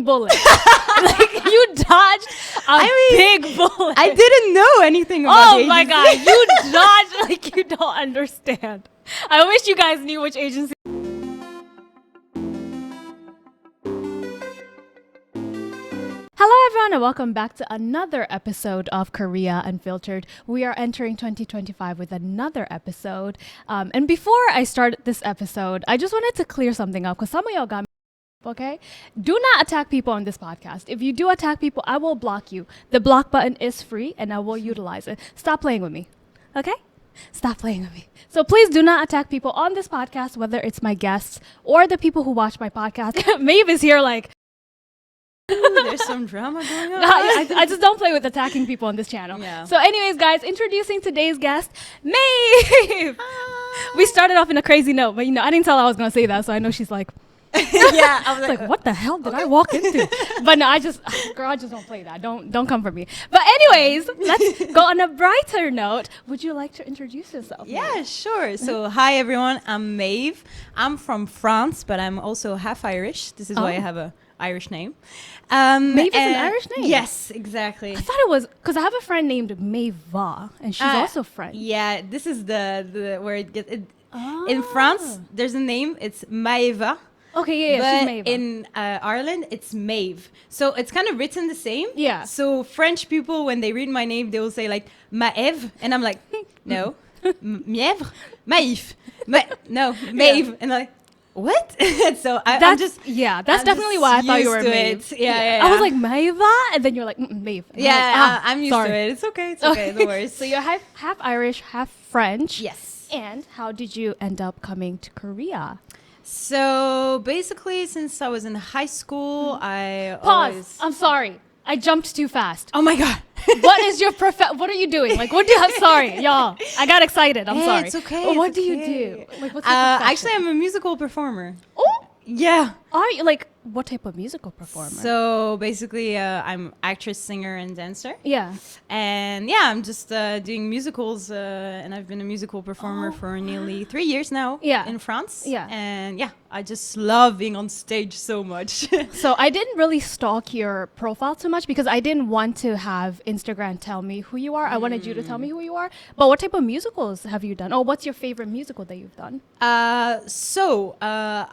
bullet. Like you dodged big bullet. I didn't know anything about the Oh my agency. god, you dodged like you don't understand. I wish you guys knew which agency. Hello everyone and welcome back to another episode of Korea Unfiltered. We are entering 2025 with another episode. And before I start this episode, I just wanted to clear something up because some of y'all got me. Okay? Do not attack people on this podcast. If you do attack people, I will block you. The block button is free and I will utilize it. Stop playing with me. Okay? Stop playing with me. So please do not attack people on this podcast, whether it's my guests or the people who watch my podcast. Mave is here like, Ooh, there's some drama going on. I just don't play with attacking people on this channel. Yeah. So anyways, guys, introducing today's guest, Mave. We started off in a crazy note, but I didn't tell her I was going to say that, so I know she's like, Yeah, I was like, what the hell did I walk into? But no, I just don't play that. Don't come for me. But anyways, let's go on a brighter note. Would you like to introduce yourself? Yeah, sure. So, hi everyone. I'm Mave. I'm from France, but I'm also half Irish. This is why I have a Irish name. Mave is an Irish name? Yes, exactly. I thought it was because I have a friend named Mava, and she's also French. Yeah, this is the where it gets. In France, there's a name. It's Maeva. Okay, But she's Mava. in Ireland, it's Mave. So it's kind of written the same. Yeah. So French people, when they read my name, they will say like Maeve, and I'm like, no, Mièvre, Maïf, no, Mave, and I'm like, what? So I'm just that's definitely why I thought you were used to Mave. it. Yeah. I was like Mava, and then you're like Mave. And Yeah, I'm, I'm used sorry. to it. It's okay. It's okay. No worries. So you're half Irish, half French. Yes. And how did you end up coming to Korea? So basically, since I was in high school, I Pause. always. I'm sorry. I jumped too fast. Oh my god. What is your what are you doing? Like, what do you have? Sorry, y'all. I got excited. I'm Hey, sorry. it's okay, But what it's do you okay. do? Like, what's your profession? Actually, I'm a musical performer. Oh, Yeah. are you like what type of musical performer? So basically, I'm actress, singer, and dancer. yeah. And yeah, I'm just doing musicals, and I've been a musical performer for nearly 3 years now. Yeah. In France. Yeah. And yeah, I just love being on stage so much. So I didn't really stalk your profile too much because I didn't want to have Instagram tell me who you are. I wanted you to tell me who you are. But what type of musicals have you done? Or what's your favorite musical that you've done?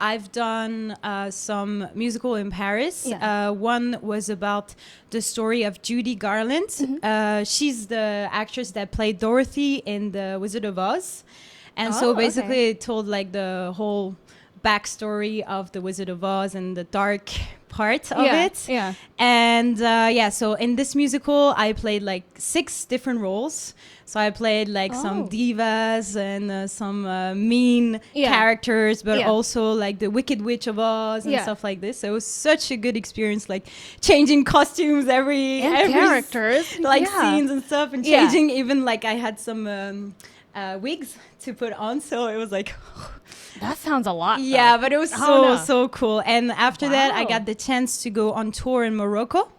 I've done some musical in Paris. Yeah. One was about the story of Judy Garland. She's the actress that played Dorothy in The Wizard of Oz. And so basically okay. it told like the whole backstory of The Wizard of Oz and the dark part of it. Yeah. And so in this musical, I played like 6 different roles. So I played like some divas and some mean characters, but also like the Wicked Witch of Oz and stuff like this. So it was such a good experience, like changing costumes every characters, scenes and stuff, and changing even like I had some wigs to put on. So it was like. That sounds a lot. Yeah, though. but it was so cool. And after that, I got the chance to go on tour in Morocco.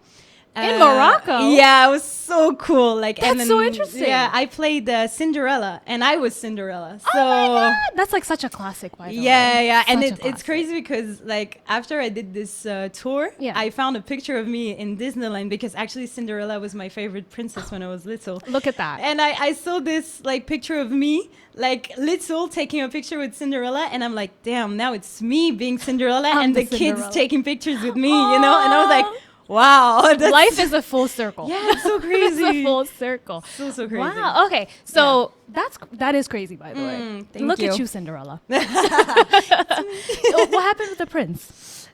In Morocco? Yeah, it was so cool. Like, That's so interesting. Yeah, I played Cinderella, and I was Cinderella. So Oh my God. That's like such a classic, by the way. yeah, and Such a it's classic. crazy because like after I did this tour, I found a picture of me in Disneyland because actually Cinderella was my favorite princess when I was little. Look at that. And I saw this like picture of me like little taking a picture with Cinderella, and I'm like, damn, now it's me being Cinderella and the kids taking pictures with me, And I was like, wow, life is a full circle. Yeah, it's so crazy. It's a full circle. So crazy. Wow. Okay. So that is crazy, by the way. Thank Look you. at you, Cinderella. What happened with the prince?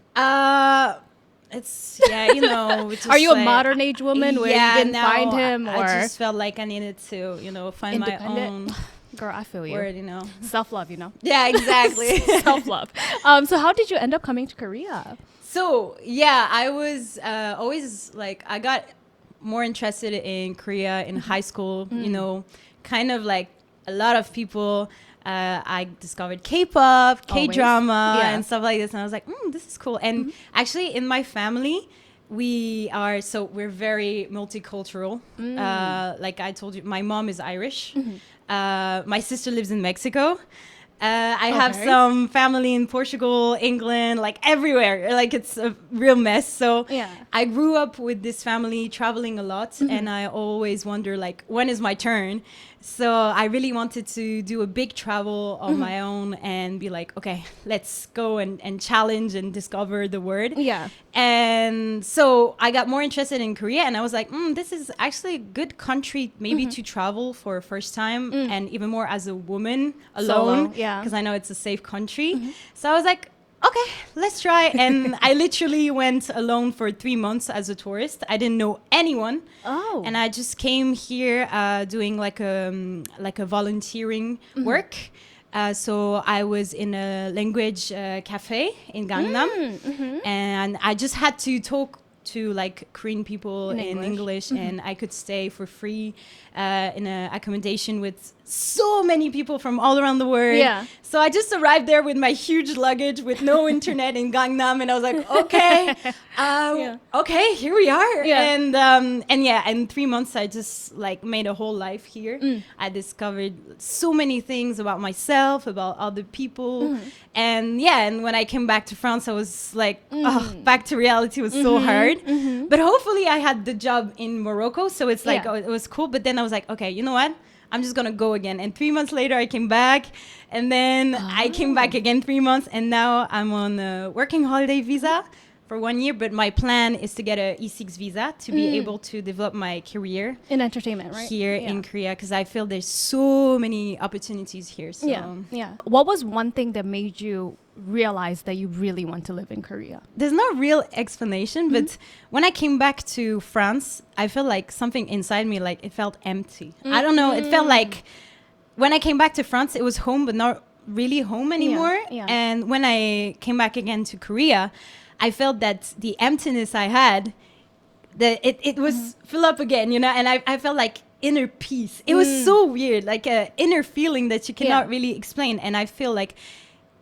It's just Are you a like, modern age woman where you didn't find him, or I just felt like I needed to, find my own Girl, I feel you. word, Self-love, Yeah, exactly. Self-love. So how did you end up coming to Korea? So yeah, I was always like I got more interested in Korea in high school. Kind of like a lot of people. I discovered K-pop, K-drama, and stuff like this, and I was like, this is cool. And actually, in my family, we're very multicultural. Like I told you, my mom is Irish. My sister lives in Mexico. I have some family in Portugal, England, like everywhere. Like it's a real mess. So I grew up with this family traveling a lot, and I always wonder like, when is my turn? So I really wanted to do a big travel on my own and be like, okay, let's go and challenge and discover the world. Yeah. And so I got more interested in Korea, and I was like, this is actually a good country maybe to travel for a first time, and even more as a woman alone, because I know it's a safe country. So I was like, okay, let's try. And I literally went alone for 3 months as a tourist. I didn't know anyone. Oh. And I just came here doing like a volunteering work. So I was in a language cafe in Gangnam, and I just had to talk to like Korean people in English, and I could stay for free in an accommodation with so many people from all around the world. Yeah. So I just arrived there with my huge luggage with no internet in Gangnam, and I was like, okay, okay, here we are. Yeah. And yeah, in 3 months I just like made a whole life here. I discovered so many things about myself, about other people, and yeah. And when I came back to France, I was like, back to reality was so hard. But hopefully I had the job in Morocco, so it's like it was cool. But then I was like, okay, you know what? I'm just gonna go again. And 3 months later, I came back, and then I came back again 3 months, and now I'm on a working holiday visa for 1 year. But my plan is to get a E6 visa to be able to develop my career in entertainment, right? Here in Korea, because I feel there's so many opportunities here. So. Yeah. What was one thing that made you realize that you really want to live in Korea? There's no real explanation, but when I came back to France, I felt like something inside me, like it felt empty. I don't know. It felt like when I came back to France, it was home, but not really home anymore. And when I came back again to Korea, I felt that the emptiness I had, that it was fill up again, you know, and I felt like inner peace. It was so weird, like a inner feeling that you cannot really explain. And I feel like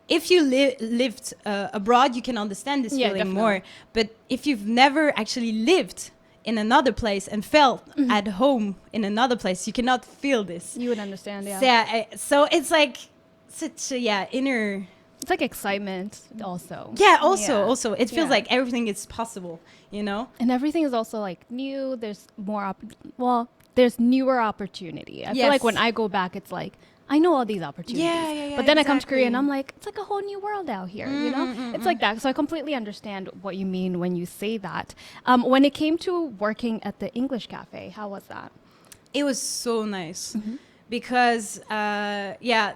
if you lived abroad, you can understand this feeling more. But if you've never actually lived in another place and felt at home in another place, you cannot feel this. You would understand, So it's like such a, inner... It's like excitement also. Yeah, also. It feels like everything is possible, you know? And everything is also like new. There's more, there's newer opportunity. I feel like when I go back, it's like, I know all these opportunities. But then I come to Korea and I'm like, it's like a whole new world out here, you know? It's like that. So I completely understand what you mean when you say that. When it came to working at the English cafe, how was that? It was so nice. Because,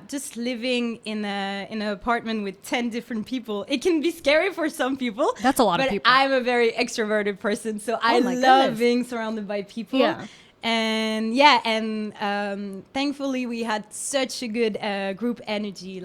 just living in an apartment with 10 different people, it can be scary for some people. That's a lot of people. But I'm a very extroverted person, so I love being surrounded by people. Yeah. And thankfully we had such a good group energy,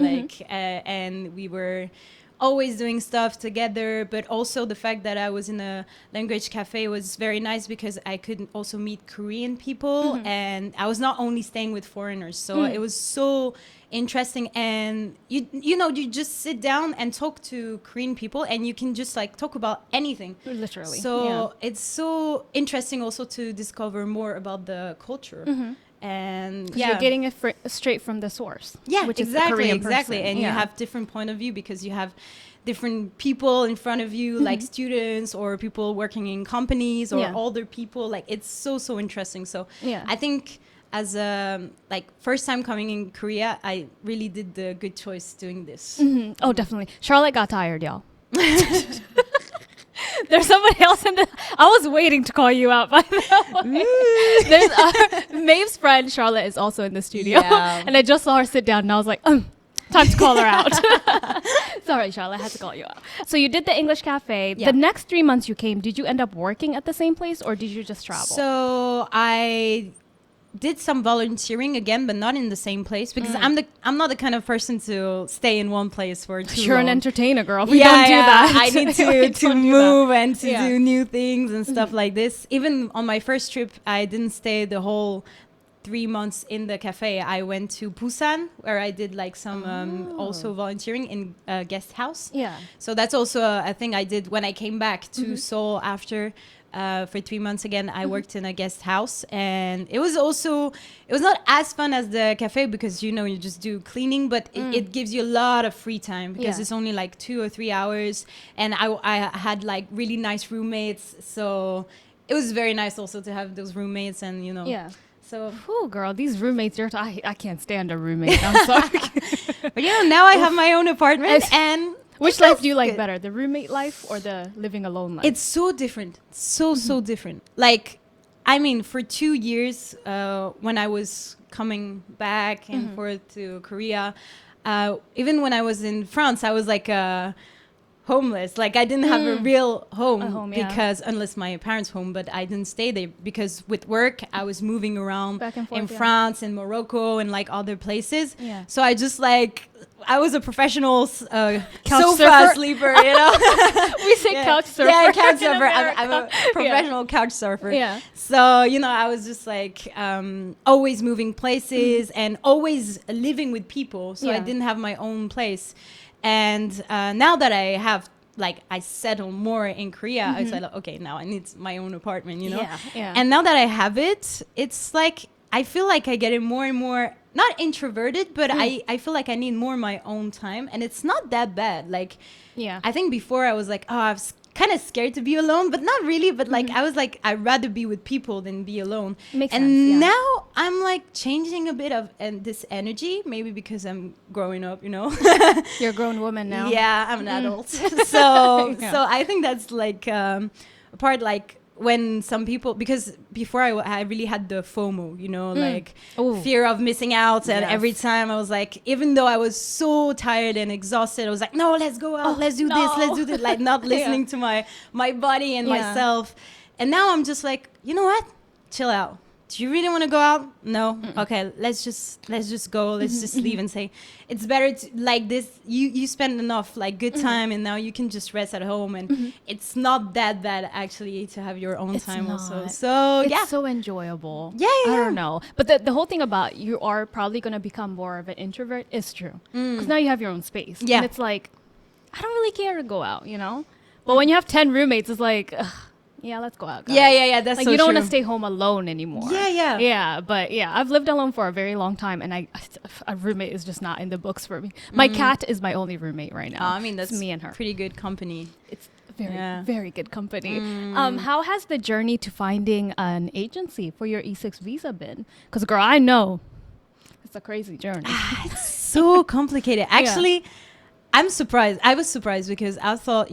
and we were always doing stuff together. But also the fact that I was in a language cafe was very nice, because I could also meet Korean people, and I was not only staying with foreigners, so it was so interesting. And you just sit down and talk to Korean people, and you can just like talk about anything, literally. So it's so interesting also to discover more about the culture. And you're getting it straight from the source, which is exactly person. And you have different point of view, because you have different people in front of you, like students or people working in companies or older people. Like it's so interesting. So I think as a first time coming in Korea, I really did the good choice doing this. Oh, definitely. Charlotte got tired, y'all. There's somebody else in the... I was waiting to call you out, by the way. There's Mave's friend, Charlotte, is also in the studio. Yeah. And I just saw her sit down, and I was like, time to call her out. Sorry, Charlotte, I had to call you out. So you did the English cafe. The next 3 months you came, did you end up working at the same place, or did you just travel? So I did some volunteering again, but not in the same place, because I'm not the kind of person to stay in one place for too long. You're an entertainer, girl. We don't do that. I need to move and to do new things and stuff like this. Even on my first trip, I didn't stay the whole 3 months in the cafe. I went to Busan, where I did like some also volunteering in a guest house. Yeah. So that's also a thing I did when I came back to Seoul after for 3 months again. I worked in a guest house, and it was not as fun as the cafe because you just do cleaning, but it gives you a lot of free time because it's only like 2 or 3 hours, and I had like really nice roommates, so it was very nice also to have those roommates, and So, girl, these roommates, I can't stand a roommate. I'm sorry. But now I have my own apartment, and which life do you like better, the roommate life or the living alone life? It's so different, so different. Like, I mean, for 2 years, when I was coming back and forth to Korea, even when I was in France, I was like homeless. Like, I didn't have a real home, because unless my parents' home, but I didn't stay there because with work I was moving around back and forth, in France and Morocco and like other places. Yeah. So I just I was a professional sofa surfer? sleeper, We say couch surfer. Yeah, couch surfer. I'm a professional couch surfer. Yeah. So, I was just like always moving places and always living with people. So I didn't have my own place. And now that I have, like, I settle more in Korea, I said, okay, now I need my own apartment, Yeah. And now that I have it, it's like, I feel like I get it more and more, not introverted, but I feel like I need more my own time. And it's not that bad. Like, I think before I was like, I was kind of scared to be alone, but not really. But like, I was like, I'd rather be with people than be alone. Makes and sense, now I'm like changing a bit of this energy, maybe because I'm growing up, You're a grown woman now. Yeah, I'm an adult. So I think that's like a part, like, when some people, because before I really had the FOMO, like fear of missing out, and every time I was like, even though I was so tired and exhausted, I was like, no, let's go out, let's do this, like, not listening to my body and myself. And now I'm just like, you know what, chill out. Do you really want to go out? No. Okay, let's just go. Let's just leave and say it's better to, like, this. You spend enough, like, good time, and now you can just rest at home, and it's not that bad actually to have your own time also. So it's so enjoyable. Yeah. I don't know, but the whole thing about you are probably gonna become more of an introvert is true, because now you have your own space. Yeah, and it's like, I don't really care to go out, But when you have 10 roommates, it's like, yeah, let's go out, guys. Yeah. That's like, so you don't true. want to stay home alone anymore. Yeah. But I've lived alone for a very long time, and a roommate is just not in the books for me. My cat is my only roommate right now. I mean, that's it's me and her. Pretty good company. It's very good company. How has the journey to finding an agency for your E6 visa been? Because, girl, I know it's a crazy journey. It's so complicated. Actually, I'm surprised. I was surprised because I thought,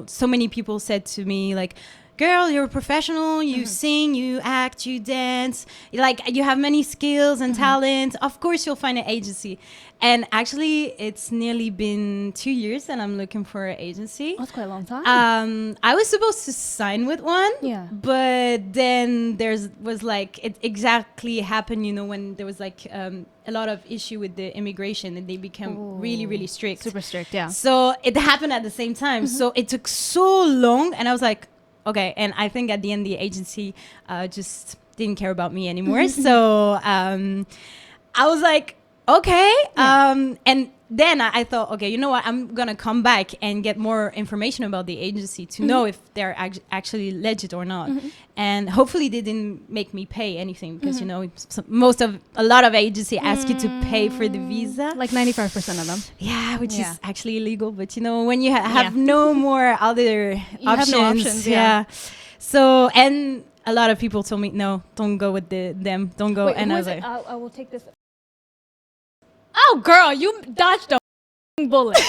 so many people said to me, like, girl, you're a professional, you sing, you act, you dance, like, you have many skills and talents. Of course you'll find an agency. And actually, it's nearly been 2 years and I'm looking for an agency. That's quite a long time. I was supposed to sign with one, but then was like, it exactly happened, when there was like a lot of issue with the immigration, and they became really, really strict. Super strict, yeah. So it happened at the same time. So it took so long, and I was like, okay. And I think at the end, the agency just didn't care about me anymore. So I was like, okay. And then I thought, okay, you know what? I'm going to come back and get more information about the agency to know if they're actually legit or not. And hopefully they didn't make me pay anything because, a lot of agency ask you to pay for the visa. Like 95% of them. Yeah, which is actually illegal. But, when you have no more other options. Have no options, yeah. So, and a lot of people told me, no, don't go with them. Don't go. Wait, and I was like, I will take this. Oh, girl, you dodged a bullet.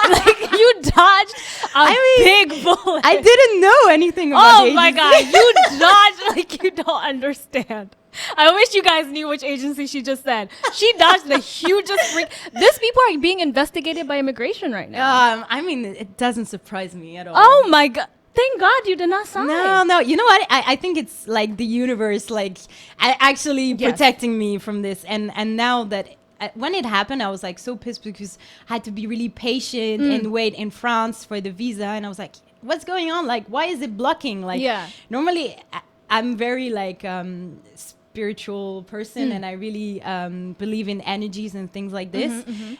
Like, you dodged a big bullet. I didn't know anything about the agency. Oh, my God. You dodged like you don't understand. I wish you guys knew which agency she just said. She dodged the hugest freak. These people are being investigated by immigration right now. I mean, it doesn't surprise me at all. Oh, my God. Thank God you did not sign. No. You know what? I think it's like the universe, like, actually protecting me from this. And now that... when it happened, I was like so pissed because I had to be really patient and wait in France for the visa. And I was like, what's going on? Like, why is it blocking? Like, normally I'm very like spiritual person and I really believe in energies and things like this.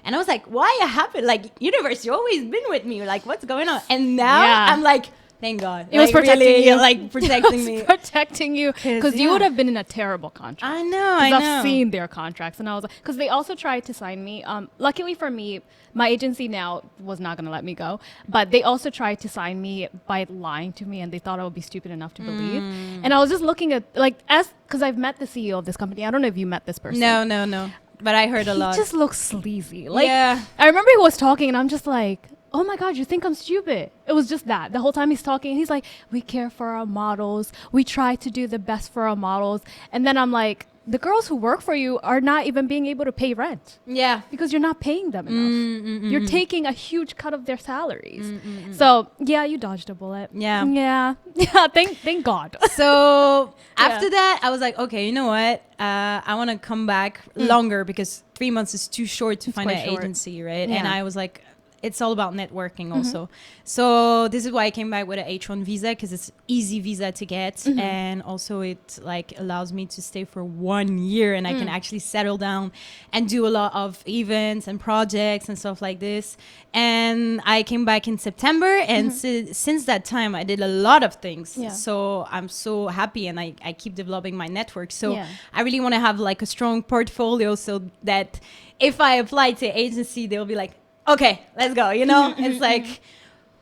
And I was like, why it happened? Like, universe, you always been with me. Like, what's going on? And now I'm like, Thank God. It was protecting really, you. like protecting me. Protecting you because you yeah. would have been in a terrible contract. I know. I know. I've seen their contracts, and I was like, because they also tried to sign me. Luckily for me, my agency now was not going to let me go, but they also tried to sign me by lying to me, and they thought I would be stupid enough to believe. And I was just looking at because I've met the CEO of this company. I don't know if you met this person. No. But I heard a lot. He just looks sleazy. Like, yeah. I remember he was talking, and I'm just like, oh my God, you think I'm stupid? It was just that. The whole time he's talking, he's like, we care for our models. We try to do the best for our models. And then I'm like, the girls who work for you are not even being able to pay rent. Yeah. Because you're not paying them enough. You're taking a huge cut of their salaries. So, yeah, you dodged a bullet. Yeah. Yeah. Yeah, thank God. So after that, I was like, okay, you know what? I want to come back longer because 3 months is too short to find an agency, right? Yeah. And I was like, it's all about networking also. So this is why I came back with an H1 visa, because it's easy visa to get. And also it like allows me to stay for 1 year, and I can actually settle down and do a lot of events and projects and stuff like this. And I came back in September, and since that time I did a lot of things. Yeah. So I'm so happy, and I keep developing my network. So Yeah. I really want to have like a strong portfolio, so that if I apply to agency, they'll be like, okay, let's go, you know? It's like,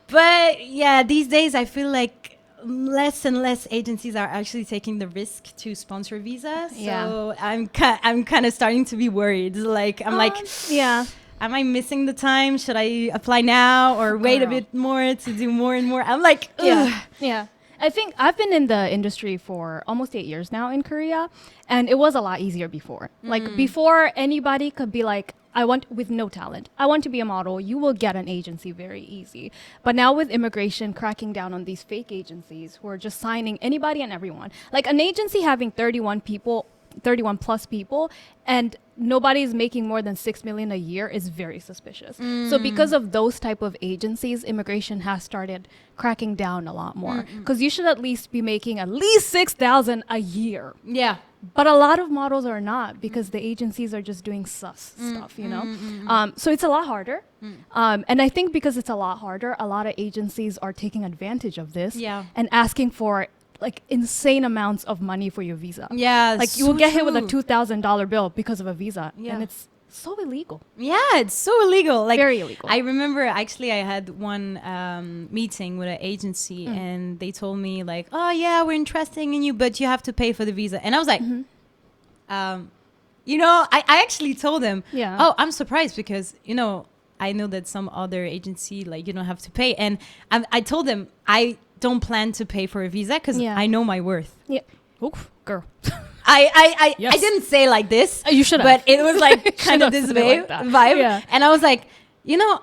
but yeah, these days I feel like less and less agencies are actually taking the risk to sponsor visas. So I'm kind of starting to be worried. Like, I'm like, yeah. am I missing the time? Should I apply now or wait a bit more to do more and more? I'm like, ugh. Yeah. I think I've been in the industry for almost 8 years now in Korea, and it was a lot easier before. Like before, anybody could be like, with no talent, I want to be a model. You will get an agency very easy. But now with immigration cracking down on these fake agencies who are just signing anybody and everyone, like an agency having 31 plus people, and nobody's making more than 6 million a year is very suspicious. So because of those type of agencies, immigration has started cracking down a lot more, because you should at least be making at least 6,000 a year. Yeah. But a lot of models are not, because the agencies are just doing sus stuff, you know? So it's a lot harder. And I think because it's a lot harder, a lot of agencies are taking advantage of this and asking for like insane amounts of money for your visa. Yeah. Like you will get hit with a $2,000 bill because of a visa. Yeah. And it's so illegal. Yeah, it's so illegal. Like, very illegal. I remember actually I had one meeting with an agency, and they told me like, oh yeah, we're interested in you, but you have to pay for the visa. And I was like, you know, I actually told them, oh, I'm surprised because, you know, I know that some other agency, like, you don't have to pay. And I told them I don't plan to pay for a visa because I know my worth. Yeah. Oof, girl. I didn't say like this. You should have. But it was like kind of this vibe. Yeah. And I was like, you know,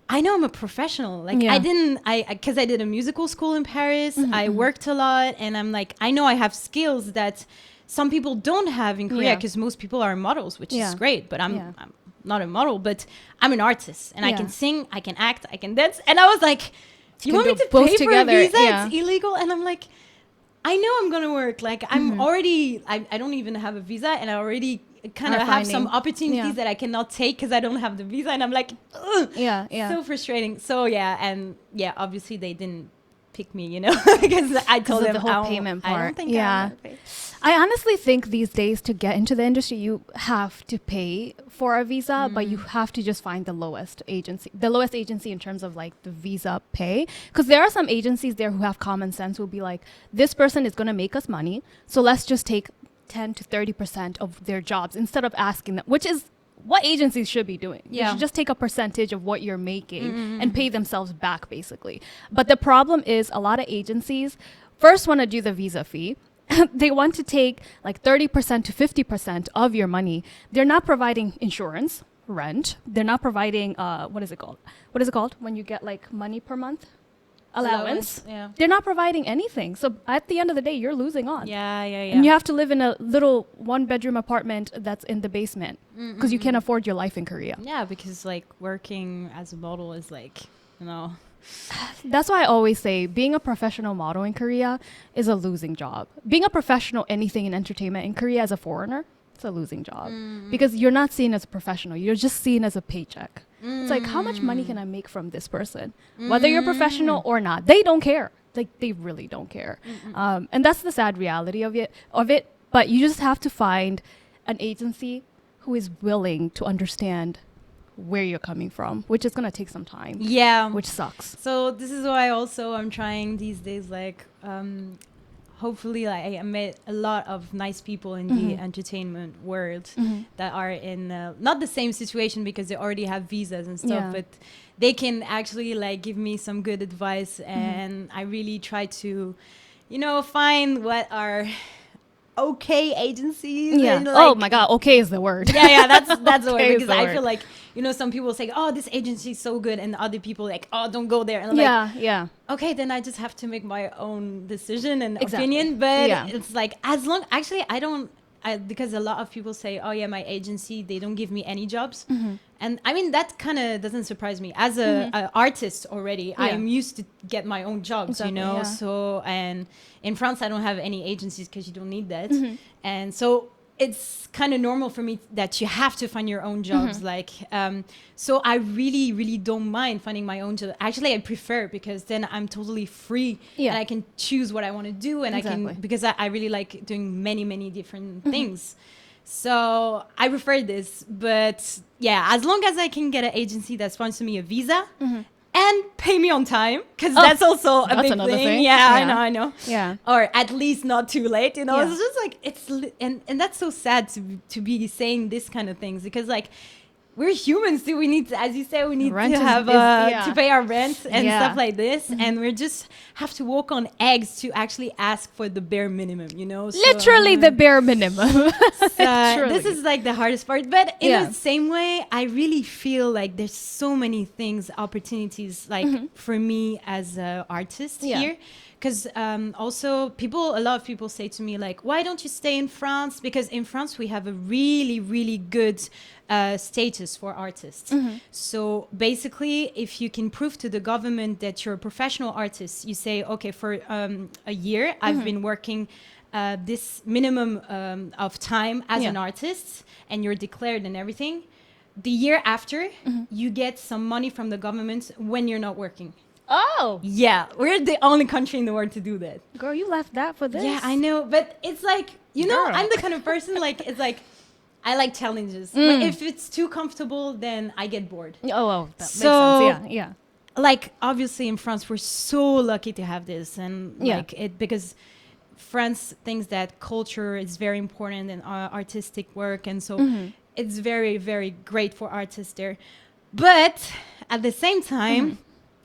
I know I'm a professional. Like Yeah. because I did a musical school in Paris. I worked a lot, and I'm like, I know I have skills that some people don't have in Korea, because most people are models, which is great. But I'm not a model, but I'm an artist, and I can sing, I can act, I can dance. And I was like, you want me to pay for a visa? It's illegal. And I'm like, I know I'm gonna work. Like I'm already, I don't even have a visa, and I already kind of have some opportunities that I cannot take because I don't have the visa. And I'm like, ugh, so frustrating. So obviously they didn't pick me, you know, because I told them the whole payment part. I don't think I'm gonna pay. I honestly think these days to get into the industry, you have to pay for a visa, but you have to just find the lowest agency in terms of like the visa pay. Because there are some agencies there who have common sense, who will be like, this person is going to make us money, so let's just take 10 to 30% of their jobs instead of asking them, which is what agencies should be doing. They should just take a percentage of what you're making and pay themselves back, basically. But the problem is a lot of agencies first want to do the visa fee. They want to take like 30% to 50% of your money. They're not providing insurance, rent. They're not providing, what is it called? What is it called when you get like money per month? Allowance. Yeah. They're not providing anything. So at the end of the day, you're losing on. Yeah. And you have to live in a little 1-bedroom apartment that's in the basement because you can't afford your life in Korea. Yeah, because like working as a model is like, you know. That's why I always say being a professional model in Korea is a losing job. Being a professional anything in entertainment in Korea as a foreigner, it's a losing job because you're not seen as a professional. You're just seen as a paycheck. It's like, how much money can I make from this person? Whether you're professional or not, they don't care. like they really don't care. And that's the sad reality of it. But you just have to find an agency who is willing to understand where you're coming from, which is going to take some time. Yeah. Which sucks. So this is why also I'm trying these days, like, hopefully, like, I met a lot of nice people in the entertainment world that are in not the same situation because they already have visas and stuff, but they can actually like give me some good advice, and I really try to, you know, find what are okay agencies. Yeah. And, like, oh my God. Okay is the word. yeah, that's the Okay word, is because the I word. feel like, you know, some people say, oh, this agency is so good, and other people like, oh, don't go there. And I'm Yeah. okay, then I just have to make my own decision and Exactly. opinion. But Yeah. it's like, as long, actually, because a lot of people say, oh yeah, my agency, they don't give me any jobs. And I mean, that kind of doesn't surprise me. As a artist already, I'm used to get my own jobs, Exactly, you know? yeah. So, and in France, I don't have any agencies because you don't need that. And so it's kind of normal for me that you have to find your own jobs. Like, so I really, really don't mind finding my own job. Actually, I prefer, because then I'm totally free and I can choose what I want to do. And Exactly. I can, because I really like doing many, many different things. So I prefer this, but yeah, as long as I can get an agency that sponsors me a visa and pay me on time, because that's also a that's big another thing. thing. Yeah, Yeah. I know. Yeah. Or at least not too late, you know. Yeah. It's just like and that's so sad to be saying this kind of things, because like, we're humans too. We need to, as you say, we need Rent to is- have is- to pay our rent and Yeah. stuff like this, and we just have to walk on eggs to actually ask for the bare minimum, you know. So, Literally the bare minimum. Literally. this is like the hardest part, but in Yeah. the same way, I really feel like there's so many things, opportunities, like for me as an artist here. Because also a lot of people say to me, like, why don't you stay in France? Because in France, we have a really, really good status for artists. So basically, if you can prove to the government that you're a professional artist, you say, okay, for a year, I've been working this minimum of time as an artist, and you're declared and everything. The year after, you get some money from the government when you're not working. Oh, Yeah, we're the only country in the world to do that. girl, you left that for this. Yeah, I know, but it's like, you know, Girl. I'm the kind of person, like, it's like, I like challenges. But if it's too comfortable, then I get bored. Oh, well, that So- makes sense. Yeah. Like, obviously in France, we're so lucky to have this, and like it, because France thinks that culture is very important in artistic work, and so it's very, very great for artists there. But at the same time,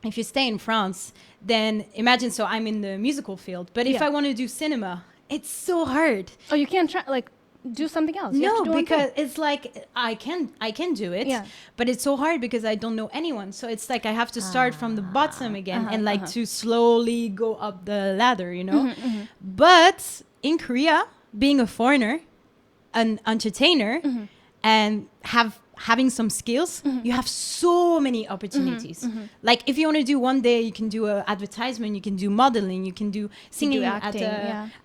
if you stay in France, then imagine, so I'm in the musical field, but if Yeah. I want to do cinema, it's so hard. Oh, you can't try like do something else. You have No, to do one because thing. it's like I can do it, Yeah. but it's so hard because I don't know anyone. So it's like I have to start from the bottom again and like to slowly go up the ladder, you know. But in Korea, being a foreigner, an entertainer, and having some skills, you have so many opportunities. Like if you want to do one day, you can do a advertisement, you can do modeling, you can do singing, acting,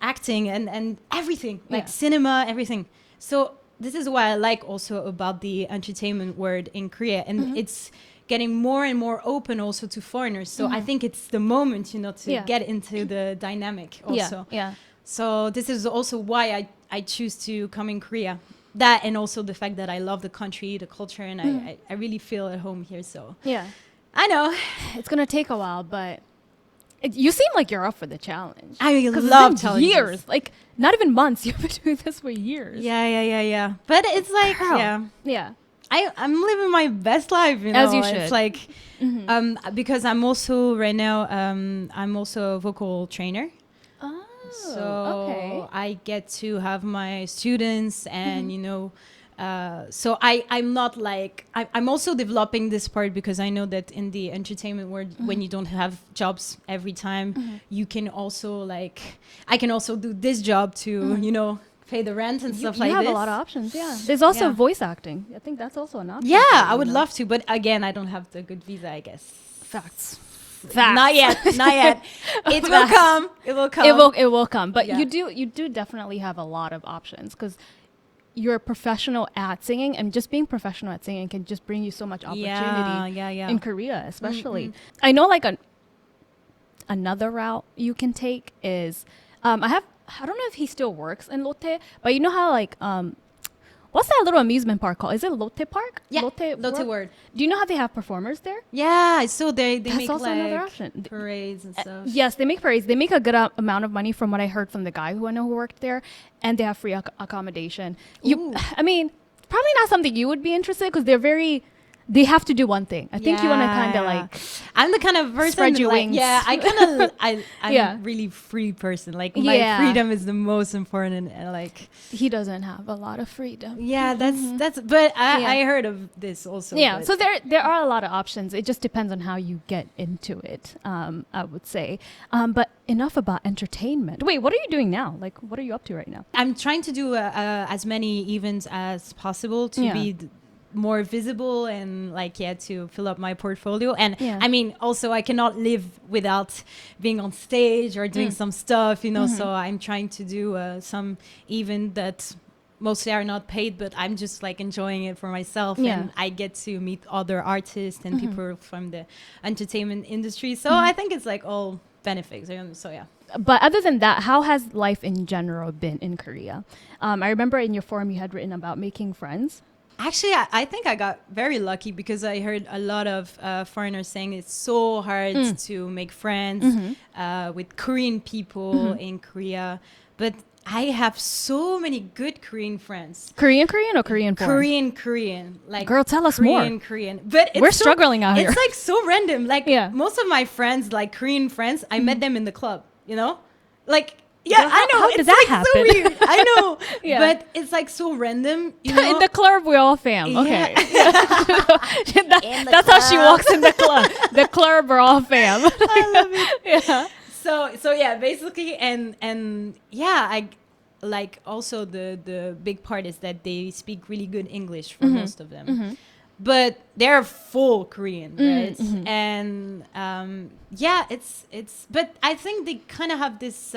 acting and everything, like Yeah. cinema, everything. So this is what I like also about the entertainment world in Korea, and it's getting more and more open also to foreigners. So I think it's the moment, you know, to Yeah. get into the dynamic also. Yeah. So this is also why I choose to come in Korea. That, and also the fact that I love the country, the culture, and I really feel at home here. So Yeah. I know. It's gonna take a while, but you seem like you're up for the challenge. I 'Cause it's love been challenges. years, like not even months. You've been doing this for years. Yeah. But it's like, Girl. Yeah. I'm living my best life, you know. As you should. It's like, because I'm also right now, I'm also a vocal trainer. Oh. So okay. I get to have my students, and you know, so I'm not like I'm also developing this part, because I know that in the entertainment world, when you don't have jobs every time, you can also like I can also do this job to you know, pay the rent and stuff you like have this. a lot of options. Yeah. There's also Yeah. voice acting. I think that's also an option. Yeah, for you, I would you know? love to, but again, I don't have the good visa, I guess. Facts. Not yet. It will come. It will come. It will come. But Yeah. you do definitely have a lot of options, because you're a professional at singing, and just being professional at singing can just bring you so much opportunity Yeah. in Korea, especially. I know like another route you can take is I don't know if he still works in Lotte, but you know how like what's that little amusement park called? Is it Lotte Park? Yeah, Lotte Lotte World. Do you know how they have performers there? Yeah, so they That's make also another like option. parades and stuff. Yes, they make parades. They make a good amount of money from what I heard from the guy who I know who worked there, and they have free accommodation. Ooh. I mean, probably not something you would be interested because they have to do one thing. I think you want to kind of like I'm the kind of person spread your like, wings. yeah, I kind of I'm Yeah. a really free person. Like my freedom is the most important, and like he doesn't have a lot of freedom. yeah, that's. But I heard of this also. Yeah, but so there are a lot of options. It just depends on how you get into it. I would say. But enough about entertainment. Wait, what are you doing now? Like, what are you up to right now? I'm trying to do as many events as possible to be more visible and like to fill up my portfolio. And I mean, also I cannot live without being on stage or doing some stuff, you know. So I'm trying to do some event that mostly are not paid, but I'm just like enjoying it for myself, and I get to meet other artists and people from the entertainment industry. So I think it's like all benefits. So yeah. But other than that, how has life in general been in Korea? I remember in your forum you had written about making friends. Actually, I think I got very lucky because I heard a lot of foreigners saying it's so hard to make friends with Korean people in Korea. But I have so many good Korean friends. Korean or Korean porn? Korean. Like, girl, tell us more. Korean. But we're struggling out here. It's like so random. Like most of my friends, like Korean friends, I met them in the club, you know? Like, yeah, girl, I know. How it's did that like happen? so weird. I know. But it's like so random, you know? In the club, we're all fam. Okay. That's how she club. walks in the club. The club, we're all fam. I love it. Yeah. So yeah, basically, and yeah, I like also the big part is that they speak really good English for most of them, but they're full Korean, right? And yeah, it's but I think they kind of have this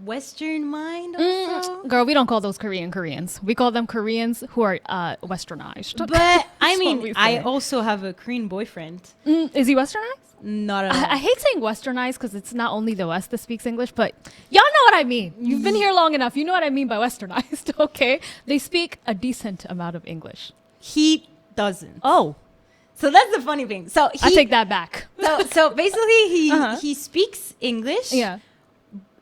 Western mind also. Girl, we don't call those Koreans. We call them Koreans who are westernized. But I what we mean, I say. also have a Korean boyfriend. Is he westernized? Not at all. I hate saying westernized because it's not only the West that speaks English, but y'all know what I mean. You've been here long enough. You know what I mean by westernized, okay? They speak a decent amount of English. He doesn't. Oh, So that's the funny thing. So I take that back. so basically he speaks English Yeah.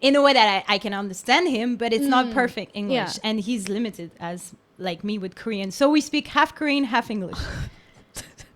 in a way that I can understand him, but it's not perfect English. Yeah. And he's limited as like me with Korean. So we speak half Korean, half English.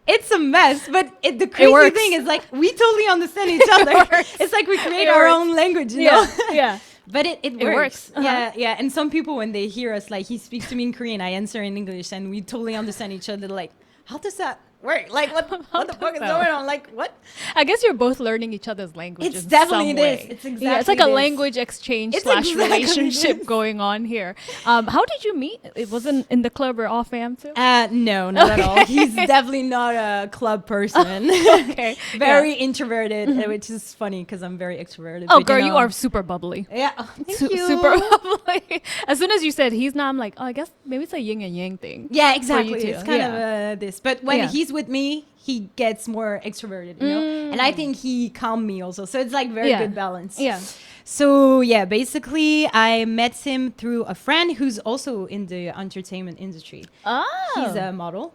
It's a mess, but the crazy thing is like we totally understand each other. It's like we create our own language, you know? Yeah. But it works. works. Yeah. And some people, when they hear us, like he speaks to me in Korean, I answer in English, and we totally understand each other. Like, how does that work? Like, what the fuck is that going on? Like, what? I guess you're both learning each other's languages. It's definitely some this. way. It's exactly it's like a this. language exchange It's / exactly relationship this. going on here. How did you meet? It wasn't in the club or off fam too? No, not at all. He's definitely not a club person. Okay. Very introverted, which is funny because I'm very extroverted. Oh, but, girl, you are super bubbly. Yeah. Thank you. Super bubbly. As soon as you said he's not, I'm like, oh, I guess maybe it's a yin and yang thing. Yeah, exactly. too. It's kind of this. But when he's with me, he gets more extroverted, you know? And I think he calmed me also. So it's like very good balance. Yeah. So yeah, basically I met him through a friend who's also in the entertainment industry. Oh. He's a model.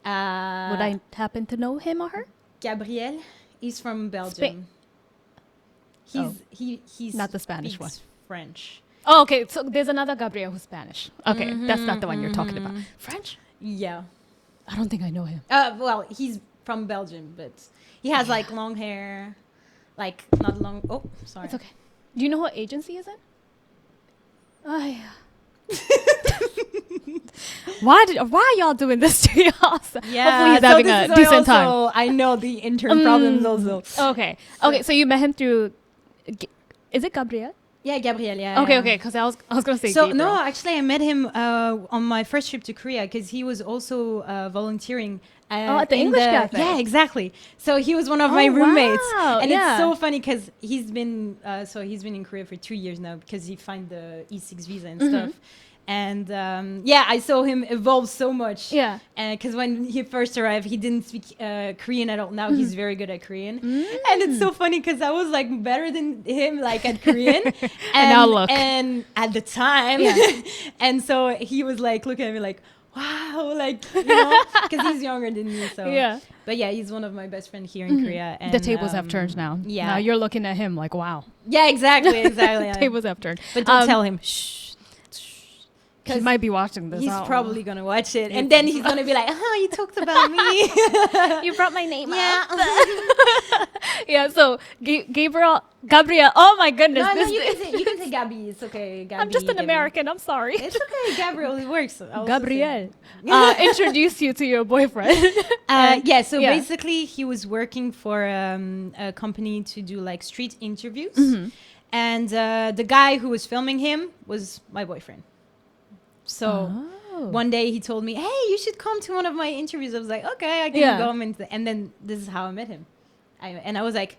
Would I happen to know him or her? Gabriel. He's from Belgium. He's Not the Spanish speaks one. French. Oh, okay. So there's another Gabriel who's Spanish. Okay, that's not the one you're talking about. French? Yeah. I don't think I know him. Well, he's from Belgium, but he has like long hair, like not long. Oh, sorry. It's okay. Do you know what agency is in? Oh yeah. Why y'all doing this to y'all? Yeah. Hopefully he's having a decent time. I know the intern problems also. Okay. Okay. So you met him through. Is it Gabriel? Yeah, Gabriel. Yeah. Okay. Okay. Because I was gonna say. So Gabriel. no, actually, I met him on my first trip to Korea because he was also volunteering. At the English cafe. Yeah, exactly. So he was one of my roommates, wow. and Yeah. it's so funny because he's been in Korea for 2 years now because he found the E6 visa and stuff. And I saw him evolve so much. Yeah. Because when he first arrived, he didn't speak Korean at all. Now he's very good at Korean. And it's so funny because I was like better than him like at Korean. And now look. And at the time. And so he was like looking at me like, wow, like, because he's younger than me. So Yeah. But yeah, he's one of my best friends here in Korea. And The tables have turned now. Yeah. Now you're looking at him like, wow. Yeah, exactly. Tables have turned. But don't tell him. Shh. He might be watching this. He's out. probably going to watch it. And then he's going to be like, you talked about me. You brought my name Yeah. up. Yeah, so Gabriel, oh my goodness. No, you can say Gabby. It's okay. Gabby, I'm just an Gabby. American. I'm sorry. It's okay. Gabriel, it works. Gabriel introduced you to your boyfriend. So basically he was working for a company to do like street interviews. And the guy who was filming him was my boyfriend. So one day he told me, hey, you should come to one of my interviews. I was like, okay, I can go. And then this is how I met him. I was like,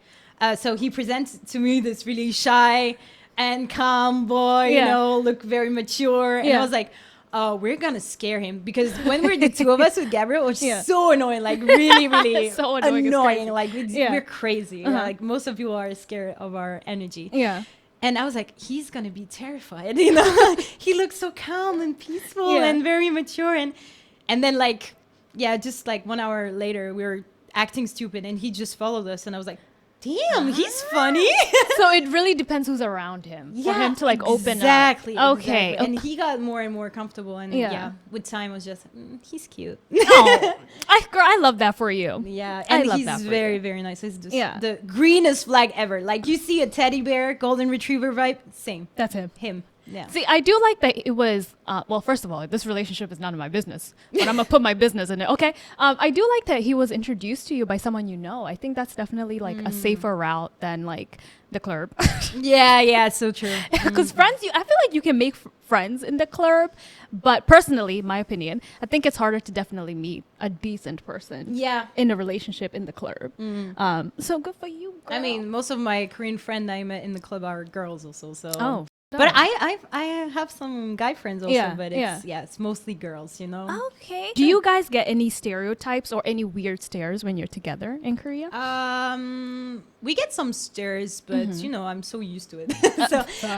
so he presents to me this really shy and calm boy, look very mature. And I was like, oh, we're going to scare him. Because when we're the two of us with Gabriel, it was so annoying, like really, really so annoying. Like we're crazy. Like most of people are scared of our energy. Yeah. And I was like, he's going to be terrified, He looks so calm and peaceful and very mature. And then just like 1 hour later, we were acting stupid and he just followed us. And I was like, damn, he's funny. So it really depends who's around him for him to like open up. Exactly. Okay. And he got more and more comfortable. And with time, I was just, he's cute. Oh, I love that for you. Yeah. And he's very, very nice. He's just the greenest flag ever. Like you see a teddy bear, golden retriever vibe, same. That's him. Him. Yeah. See, I do like that it was, well, first of all, this relationship is none of my business, but I'm going to put my business in it. Okay. I do like that he was introduced to you by someone you know. I think that's definitely like a safer route than like the club. Yeah, so true. Because friends, I feel like you can make friends in the club, but personally, my opinion, I think it's harder to definitely meet a decent person in a relationship in the club. So good for you, girl. I mean, most of my Korean friends I met in the club are girls also, so. Oh. But I have some guy friends also, but it's mostly girls, Okay. Do you guys get any stereotypes or any weird stares when you're together in Korea? We get some stares, but I'm so used to it.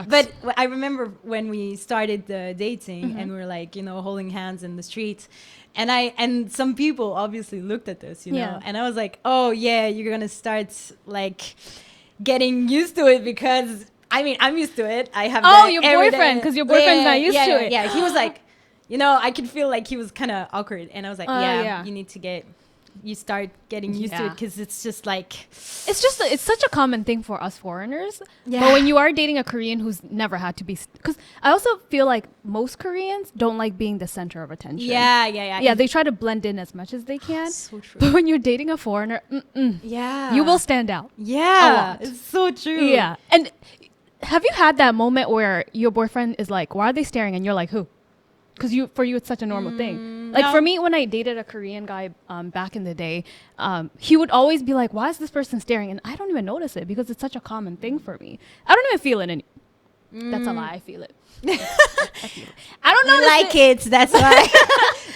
But I remember when we started dating and we were like, holding hands in the street, and some people obviously looked at us, and I was like, oh yeah, you're gonna start like getting used to it because. I mean, I'm used to it. I have your boyfriend, because your boyfriend's not used to it. Yeah, he was like, I could feel like he was kind of awkward. And I was like, you need to start getting used to it because it's just like. It's such a common thing for us foreigners. Yeah. But when you are dating a Korean who's never had to be. Because I also feel like most Koreans don't like being the center of attention. Yeah. Yeah, they try to blend in as much as they can. So true. But when you're dating a foreigner, you will stand out. Yeah. It's so true. Yeah. And have you had that moment where your boyfriend is like, why are they staring? And you're like, who? Because for you, it's such a normal thing. Like for me, when I dated a Korean guy back in the day, he would always be like, why is this person staring? And I don't even notice it because it's such a common thing for me. I don't even feel it. That's a lie. I feel it. I don't know. We like it. That's why.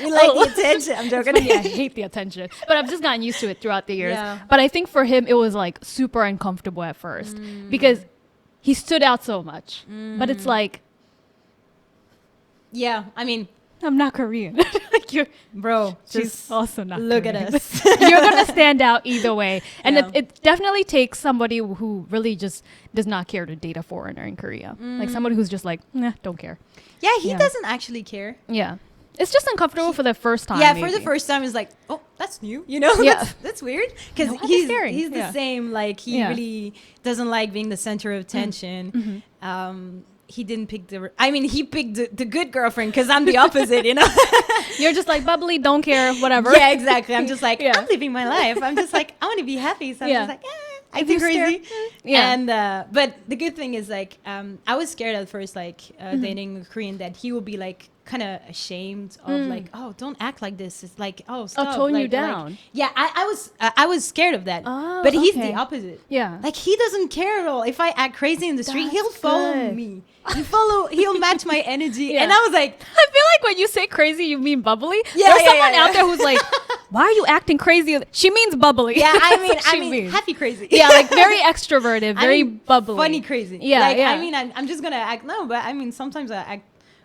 We like the attention. I'm joking. I hate the attention. But I've just gotten used to it throughout the years. Yeah. But I think for him, it was like super uncomfortable at first because he stood out so much. But it's like, yeah, I mean, I'm not Korean. Bro, she's also not look Korean. at us. You're going to stand out either way. And it definitely takes somebody who really just does not care to date a foreigner in Korea. Like somebody who's just like, nah, don't care. Yeah, he doesn't actually care. Yeah. It's just uncomfortable for the first time. Yeah, maybe. For the first time, it's like, oh, that's new. That's weird. Because he's the same. Like, he really doesn't like being the center of attention. He didn't pick he picked the good girlfriend because I'm the opposite, You're just like bubbly, don't care, whatever. Yeah, exactly. I'm just like, I'm living my life. I'm just like, I want to be happy. So I'm just like, acting stare- crazy. Yeah. And but the good thing is like I was scared at first, like dating a Korean, that he will be like kind of ashamed of like, oh, don't act like this. It's like, oh, stop. tone you like, down. yeah, I was scared of that. Oh, but he's okay. the opposite. Yeah. Like he doesn't care at all. If I act crazy in the street, That's he'll follow good. me. He'll match my energy. Yeah. And I was like, I feel like when you say crazy, you mean bubbly. Yeah, There's yeah, someone yeah, out yeah. there who's like, why are you acting crazy? She means bubbly. yeah, That's what I she mean, means. happy crazy. Yeah, like very extroverted, very bubbly. funny crazy. Yeah, like, yeah. I mean, I'm just gonna act. No, but I mean, sometimes I act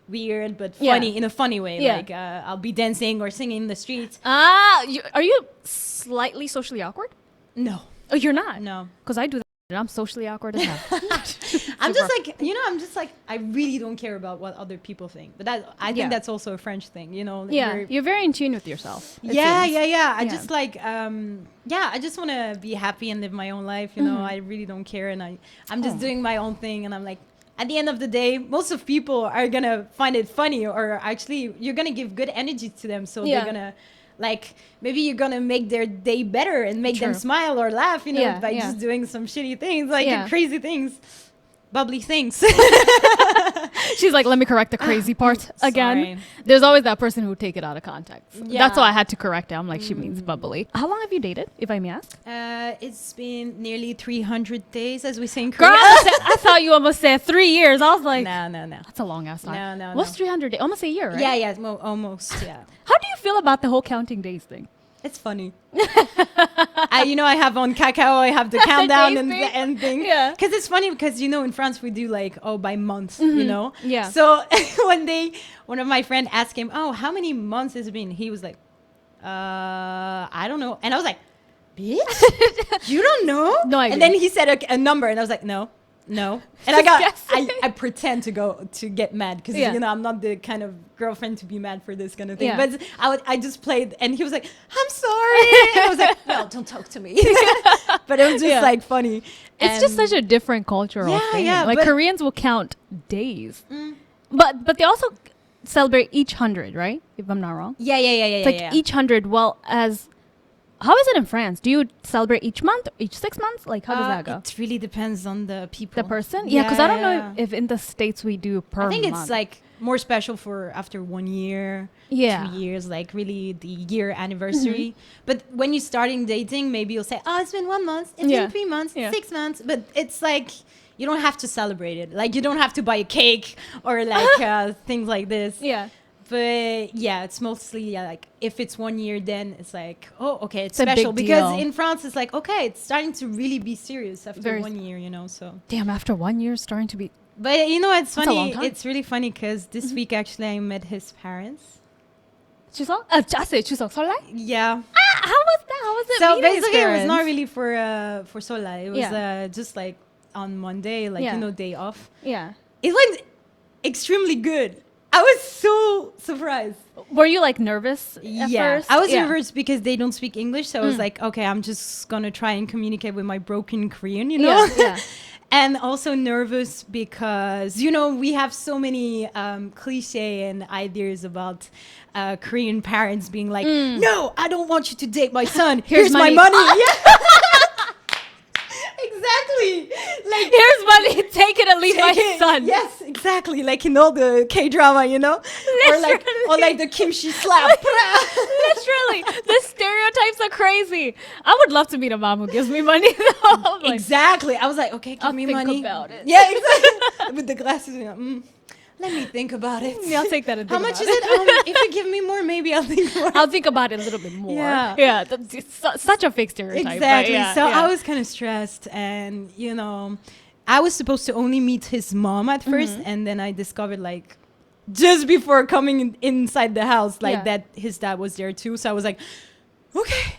weird but Yeah. funny in a funny way. Yeah. Like I'll be dancing or singing in the streets. Are you slightly socially awkward? No, Oh, you're not? no. Because I do that. I'm socially awkward as hell. I'm just like, I'm just like, I really don't care about what other people think. But I think Yeah. that's also a French thing, Yeah, We're- you're very in tune with yourself. it yeah, seems. yeah. I Yeah. just like, I just want to be happy and live my own life. I really don't care, and I'm just Oh. doing my own thing. And I'm like, at the end of the day, most of people are gonna find it funny, or actually, you're gonna give good energy to them, so Yeah. they're gonna. Like maybe you're gonna make their day better and make them True. smile or laugh, Yeah, by yeah. just doing some shitty things, like Yeah. crazy things, bubbly things. She's like, let me correct the crazy part again. Sorry. There's always that person who take it out of context. Yeah. That's why I had to correct it. I'm like, she means bubbly. How long have you dated, if I may ask? It's been nearly 300 days, as we say in Girl, Korea. I thought you almost said 3 years. I was like, No. that's a long ass time. No, What's no. 300 days? Almost a year, right? Yeah, almost, yeah. How do you feel about the whole counting days thing? It's funny. I have on cacao, I have the countdown days and thing? the end thing. Yeah. Because it's funny because, in France we do like, by months, Yeah. So one of my friends asked him, oh, how many months has it been? He was like, I don't know. And I was like, bitch, you don't know? No idea. And then he said a number and I was like, no. And I pretend to get mad because Yeah. I'm not the kind of girlfriend to be mad for this kind of thing. Yeah. But I just played, and he was like, "I'm sorry." And I was like, "Well, don't talk to me." But it was just Yeah. like funny. It's just And- such a different cultural Yeah, thing. yeah, Like but- Koreans will count days. But they also celebrate each 100, right? If I'm not wrong. yeah. It's like each 100. Well, how is it in France? Do you celebrate each month, each 6 months? Like, how does that go? It really depends on the people. The person? Yeah, because I don't know Yeah. if in the States we do per I think month. it's like more special for after 1 year, Yeah. 2 years, like really the year anniversary. But when you're starting dating, maybe you'll say, "Oh, it's been 1 month, it's Yeah. been 3 months, Yeah. 6 months." But it's like you don't have to celebrate it. Like you don't have to buy a cake or like things like this. Yeah. But yeah, it's mostly like if it's 1 year, then it's like, oh, okay, it's It's a big special because deal. in France it's like, okay, it's starting to really be serious after Very 1 year, So, Damn, after 1 year, it's starting to be. but it's That's a long funny. time. It's really funny because this week actually I met his parents. 추석? 자세 추석 설날? Yeah. How was that? How was it? So meeting his basically, it was not parents? really for Sola. It was Yeah. just like on Monday, like Yeah. day off. Yeah. It went extremely good. I was so surprised. Were you like nervous at first? I was Yeah. nervous because they don't speak English, so I was like, okay, I'm just gonna try and communicate with my broken Korean, Yeah, yeah. And also nervous because we have so many cliche and ideas about Korean parents being like, no, I don't want you to date my son. Here's my money." money. Yeah. Exactly. Like Here's money. Take it and leave my take it. son. Yes, exactly. Like in all the K drama, or like the kimchi slap. Literally, the stereotypes are crazy. I would love to meet a mom who gives me money though. Like, Exactly. I was like, okay, give I'll me think money. about it. Yeah, exactly. With the glasses, let me think about it. Yeah, I'll take that and How think much about is it? If you give me more, maybe I'll think more. I'll think about it a little bit more. Yeah. Yeah. Such a fake stereotype. but Exactly. yeah, So yeah. I was kind of stressed, and I was supposed to only meet his mom at first, and then I discovered like just before coming inside the house, like Yeah. that his dad was there too. So I was like, okay,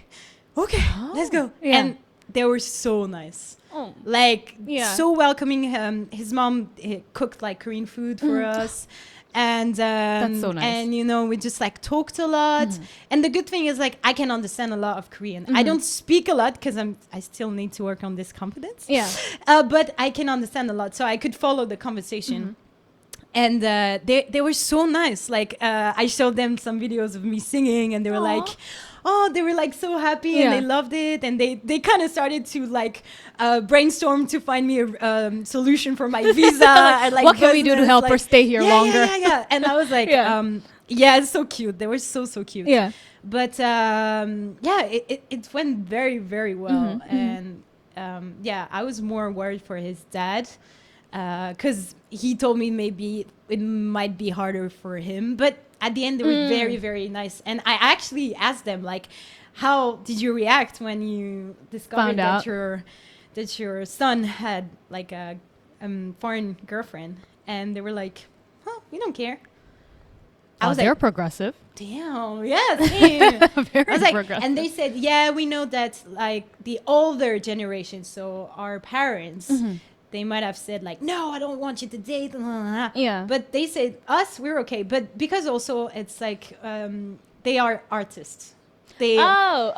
let's go. Yeah. And they were so nice. Oh. Like Yeah. so welcoming. His mom cooked like Korean food for us. And That's so nice. And we just like talked a lot. And the good thing is like I can understand a lot of Korean. I don't speak a lot because I still need to work on this confidence. Yeah. But I can understand a lot, so I could follow the conversation. And they were so nice. Like I showed them some videos of me singing, and they were Aw. like, oh, they were like so happy and they loved it, and they kind of started to like brainstorm to find me a solution for my visa. And, like, what can we do to help her stay here longer? Yeah. And I was like, yeah, it's so cute. They were so cute. Yeah. But it went very, very well. And I was more worried for his dad, because he told me maybe it might be harder for him. But at the end, they were very, very nice. And I actually asked them, like, how did you react when you discovered that your son had like a foreign girlfriend? And they were like, oh, we don't care. I was they're progressive. Damn, yeah, same. Very I was like, progressive. and they said, yeah, we know that like the older generation, so our parents, they might have said like, no, I don't want you to date. Yeah. But they said we're okay. But because also it's like they are artists. They are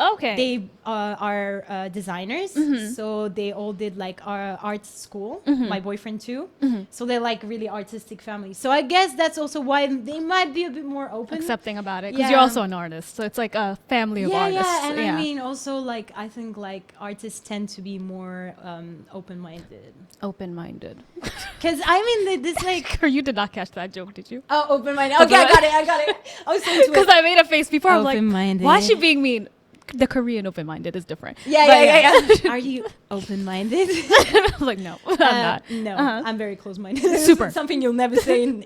designers, so they all did like our art school. My boyfriend too, so they're like really artistic family. So I guess that's also why they might be a bit more open, accepting about it, because you're also an artist, so it's like a family of artists. And I mean also like I think like artists tend to be more open-minded. Because I mean this like you did not catch that joke, did you? Oh, open-minded. Okay, I got it. I was saying because I made a face before. I'm like, open-minded. why is she being mean? The Korean open-minded is different. Yeah. Are you open-minded? I was like, no, I'm not. No, I'm very close-minded. Super. Something you'll never say in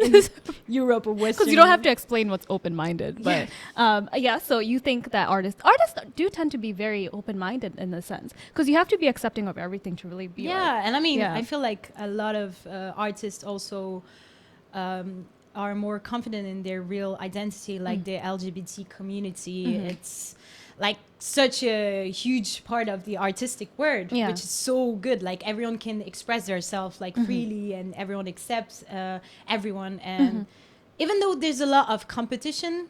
Europe or Western. Because you don't have to explain what's open-minded. But so you think that artists do tend to be very open-minded in a sense, because you have to be accepting of everything to really be. Yeah, and I mean, I feel like a lot of artists also are more confident in their real identity, like the LGBT community. It's like such a huge part of the artistic world, which is so good. Like everyone can express themselves like freely, and everyone accepts everyone. And even though there's a lot of competition,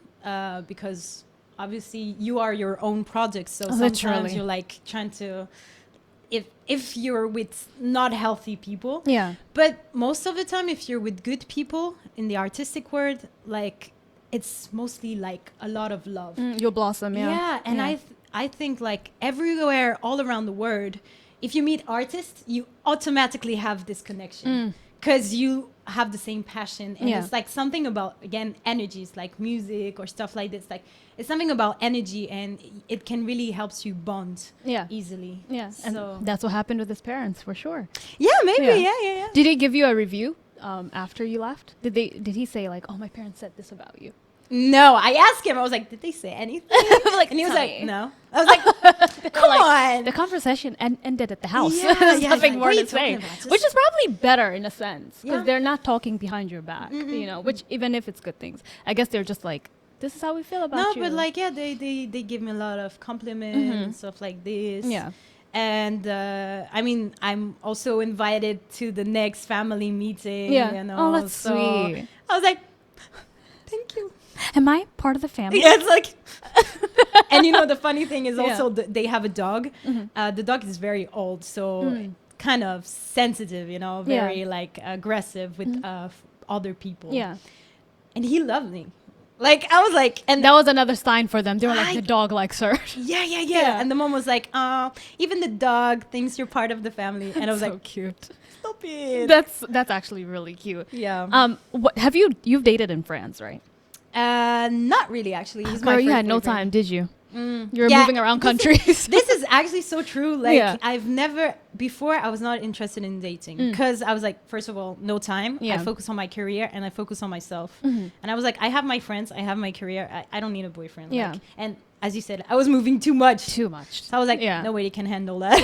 because obviously you are your own product, so sometimes you're like trying to, if you're with not healthy people, but most of the time if you're with good people in the artistic world, like it's mostly like a lot of love. You'll blossom. And I think like everywhere all around the world, if you meet artists, you automatically have this connection because you have the same passion. And it's like something about, again, energies like music or stuff like this. Like it's something about energy, and it can really helps you bond easily. So and that's what happened with his parents for sure. Maybe. Did he give you a review after you left? Did he say like, oh, my parents said this about you? No, I asked him. I was like, did they say anything? Like, and he was like, no. I was like, come on. The conversation ended at the house. There's nothing more to say, which is probably better in a sense, because they're not talking behind your back, you know, which even if it's good things, I guess they're just like, this is how we feel about you. No, but like, they give me a lot of compliments and stuff like this. Yeah. And I mean, I'm also invited to the next family meeting. Yeah. You know, oh, that's sweet. I was like, thank you. Am I part of the family? Yeah, it's like, and you know, the funny thing is also they have a dog. The dog is very old, so kind of sensitive, you know, very like aggressive with other people. Yeah. And he loved me. Like, I was like, and that was another sign for them. They were like, the dog likes her. Yeah. And the mom was like, even the dog thinks you're part of the family. And I was like, cute. Stop it. That's actually really cute. Yeah. What you've dated in France, right? Not really, actually. He's Girl, you had no time, did you? You were moving around countries. This is actually so true. Like, I've never, before I was not interested in dating because I was like, first of all, no time. I focus on my career and I focus on myself. And I was like, I have my friends, I have my career. I don't need a boyfriend. Yeah. Like, and as you said, I was moving too much. So I was like, nobody can handle that.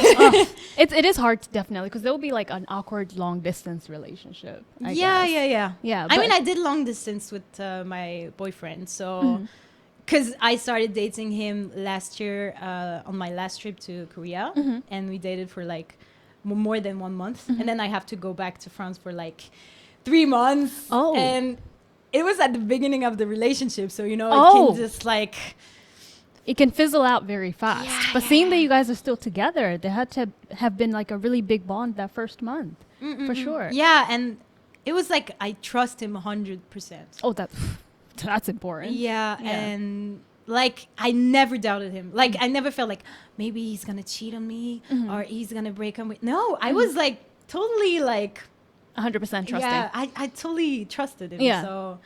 It is hard, definitely, because there will be like an awkward long distance relationship. I guess. Yeah. I mean, I did long distance with my boyfriend. So, because I started dating him last year on my last trip to Korea. And we dated for like more than 1 month. And then I have to go back to France for like 3 months. Oh. And it was at the beginning of the relationship. So, you know, it can just like... It can fizzle out very fast. But seeing that you guys are still together, there had to have been like a really big bond that first month. For sure. Yeah, and it was like I trust him 100%. Oh, that's important. Yeah, and like I never doubted him. Like I never felt like maybe he's gonna cheat on me or he's gonna break up with. No, I was like totally like 100% trusting. Yeah, I totally trusted him. Yeah. So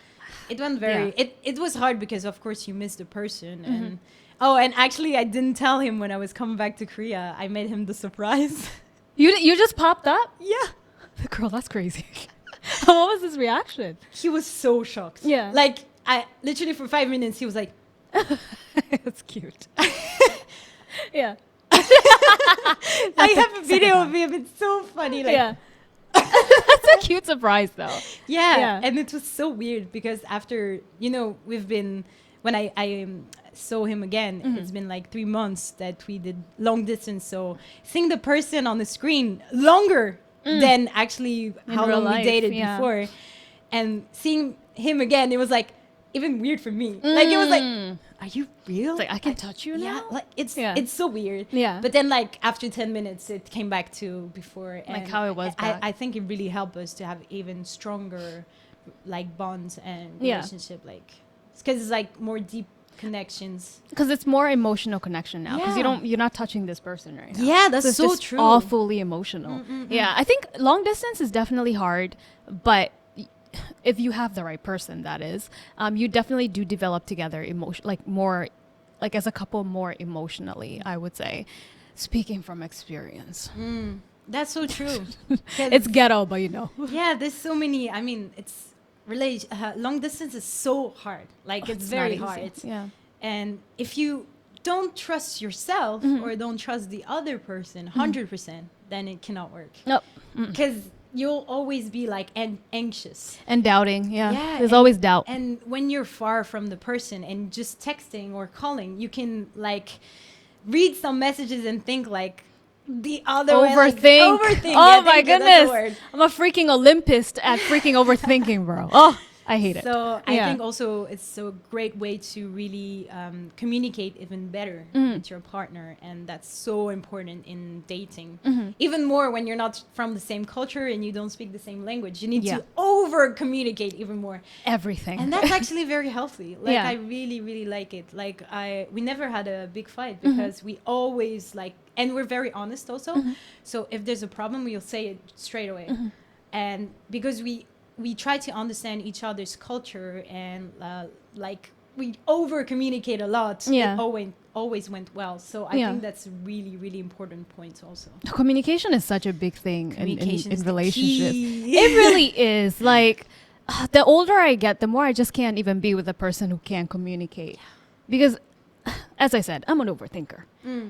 it went very. It was hard because of course you miss the person and. Oh, and actually, I didn't tell him when I was coming back to Korea. I made him the surprise. You just popped up? Yeah. Girl, that's crazy. What was his reaction? He was so shocked. Yeah. Like, I literally for 5 minutes, he was like, That's cute. Yeah. I have a video of him. It's so funny. Like, yeah. That's a cute surprise, though. Yeah. And it was so weird because after, you know, we've been, when I saw him again, it's been like 3 months that we did long distance. So seeing the person on the screen longer than actually how long we dated before, and seeing him again, it was like even weird for me. Like it was like, are you real? It's like I can touch you now. Yeah, like it's so weird. Yeah. But then like after 10 minutes, it came back to before, and like how it was back. I think it really helped us to have even stronger like bonds and relationship, like because it's like more deep connections, because it's more emotional connection now, because you're not touching this person right now. Yeah, that's so so true. All fully emotional. Yeah, I think long distance is definitely hard, but if you have the right person, that is, you definitely do develop together more like as a couple more emotionally, I would say, speaking from experience. That's so true. It's ghetto, but you know. Yeah, there's so many. I mean, it's long distance is so hard. Like it's very hard. Yeah. And if you don't trust yourself or don't trust the other person 100%, then it cannot work. Nope. Because you'll always be like anxious and doubting. Yeah. There's always doubt. And when you're far from the person and just texting or calling, you can like read some messages and think like the other overthink. Overthink. Oh my goodness. I'm a freaking Olympist at freaking overthinking, bro. Oh, I hate it. So I think also it's a great way to really communicate even better with your partner, and that's so important in dating. Even more when you're not from the same culture and you don't speak the same language. You need to over communicate even more. Everything. And that's actually very healthy. Like I really, really like it. Like we never had a big fight because we always like, and we're very honest also. So if there's a problem, we'll say it straight away. And because we try to understand each other's culture and like we over communicate a lot. It always went well. So I think that's really, really important point also. Communication is such a big thing in relationships. Key. It really is. Like the older I get, the more I just can't even be with a person who can't communicate. Because as I said, I'm an overthinker.